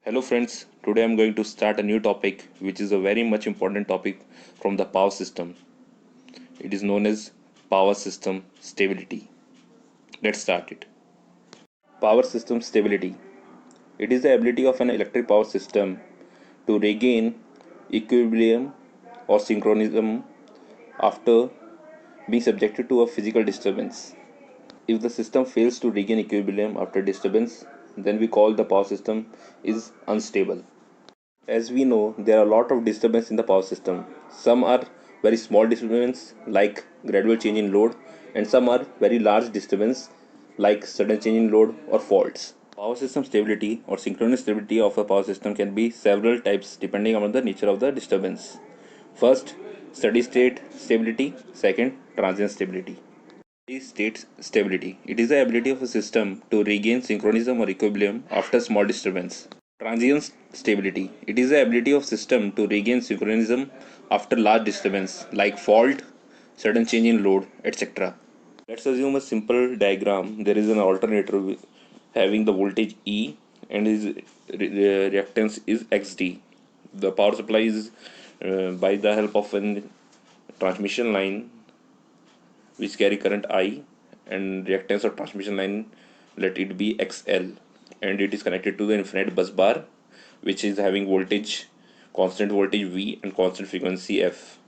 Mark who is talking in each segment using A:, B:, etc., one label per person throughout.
A: Hello friends, today I'm going to start a new topic which is a very much important topic from the power system. It is known as power system stability. Let's start it. Power system stability. It is the ability of an electric power system to regain equilibrium or synchronism after being subjected to a physical disturbance. If the system fails to regain equilibrium after disturbance, then we call the power system is unstable. As we know, there are a lot of disturbance in the power system. Some are very small disturbance like gradual change in load, and some are very large disturbance like sudden change in load or faults. Power system stability or synchronous stability of a power system can be several types depending on the nature of the disturbance. First, steady state stability. Second, transient stability. Steady state stability. It is the ability of a system to regain synchronism or equilibrium after small disturbance. Transient stability. It is the ability of system to regain synchronism after large disturbance like fault, sudden change in load, etc. Let's assume a simple diagram. There is an alternator having the voltage E and his reactance is XD. The power supply is by the help of a transmission line which carry current I, and reactance of transmission line, let it be XL, and it is connected to the infinite bus bar which is having voltage, constant voltage V and constant frequency F.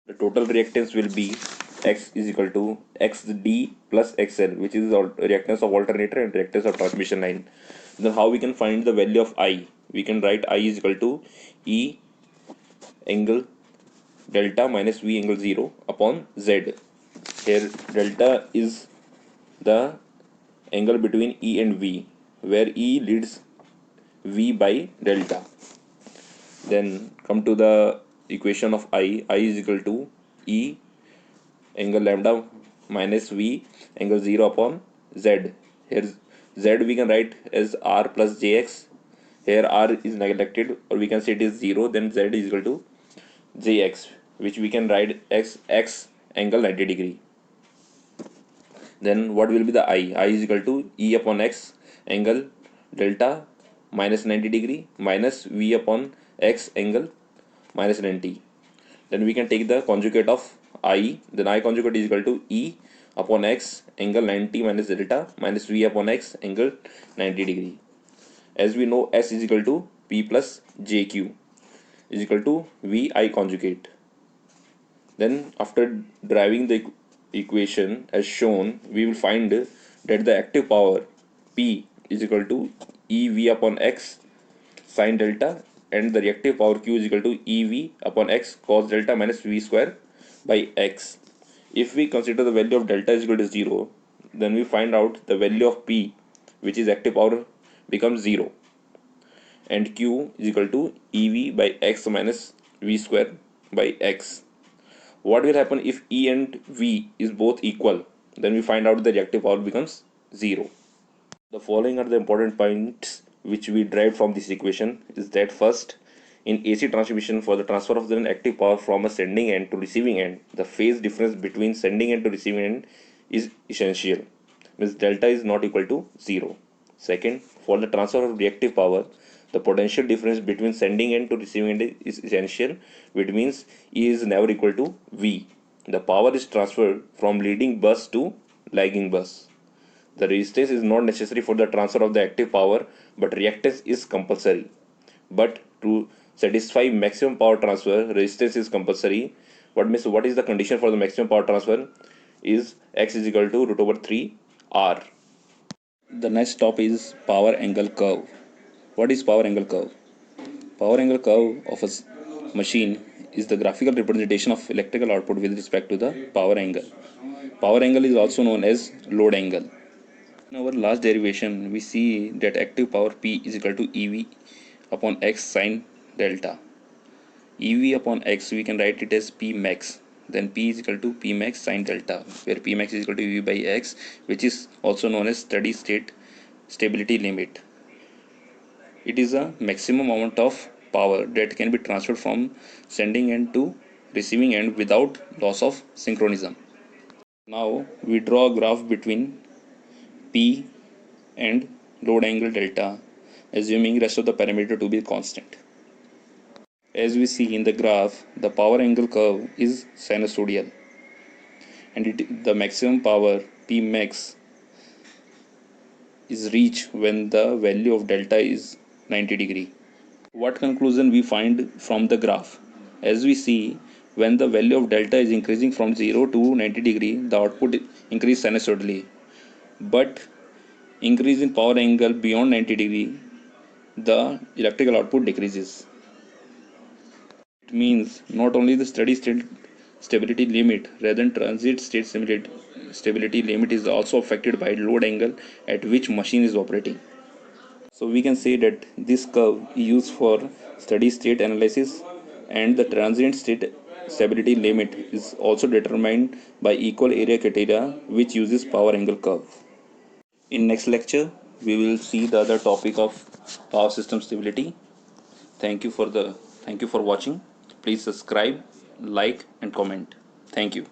A: The total reactance will be X is equal to XD plus XL, which is the reactance of alternator and reactance of transmission line. Then how we can find the value of I? We can write I is equal to E angle delta minus V angle 0 upon Z. Here delta is the angle between E and V, where E leads V by delta. Then come to the equation of I is equal to E angle lambda minus V angle 0 upon Z. Here Z we can write as R plus JX. Here R is neglected, or we can say it is 0, then Z is equal to JX, which we can write X angle 90 degree. Then what will be the I? I is equal to E upon X angle delta minus 90 degree minus V upon X angle minus 90. Then we can take the conjugate of I. Then I conjugate is equal to E upon X angle 90 minus delta minus V upon X angle 90 degree. As we know, S is equal to P plus JQ is equal to V I conjugate. Then after deriving the equation as shown, we will find that the active power P is equal to EV upon X sine delta, and the reactive power Q is equal to EV upon X cos delta minus V square by X. If we consider the value of delta is equal to 0, then we find out the value of P, which is active power, becomes 0, and Q is equal to EV by X minus V square by X. What will happen if E and V is both equal? Then we find out the reactive power becomes 0. The following are the important points which we derived from this equation. Is that first, in AC transmission, for the transfer of the active power from a sending end to receiving end, the phase difference between sending end to receiving end is essential. Means delta is not equal to 0. Second, for the transfer of reactive power, the potential difference between sending end to receiving end is essential, which means E is never equal to V. The power is transferred from leading bus to lagging bus. The resistance is not necessary for the transfer of the active power, but reactance is compulsory. But to satisfy maximum power transfer, resistance is compulsory. What is the condition for the maximum power transfer? Is X is equal to root over 3 R. The next topic is power angle curve. What is power angle curve? Power angle curve of a machine is the graphical representation of electrical output with respect to the power angle. Power angle is also known as load angle. In our last derivation, we see that active power P is equal to EV upon X sine delta. EV upon X, we can write it as P max. Then P is equal to P max sine delta, where P max is equal to EV by X, which is also known as steady state stability limit. It is a maximum amount of power that can be transferred from sending end to receiving end without loss of synchronism. Now we draw a graph between P and load angle delta.
B: assuming rest of the parameter to be constant. As we see in the graph, the power angle curve is sinusoidal, and the maximum power P max is reached when the value of delta is 90 degree. What conclusion we find from the graph? As we see, when the value of delta is increasing from 0 to 90 degree, the output increases sinusoidally. But increase in power angle beyond 90 degree, the electrical output decreases. It means not only the steady state stability limit, rather than transient state stability limit is also affected by load angle at which machine is operating. So we can say that this curve is used for steady state analysis, and the transient state stability limit is also determined by equal area criteria, which uses power angle curve. In next lecture, we will see the other topic of power system stability. Thank you for watching. Please subscribe, like and comment. Thank you.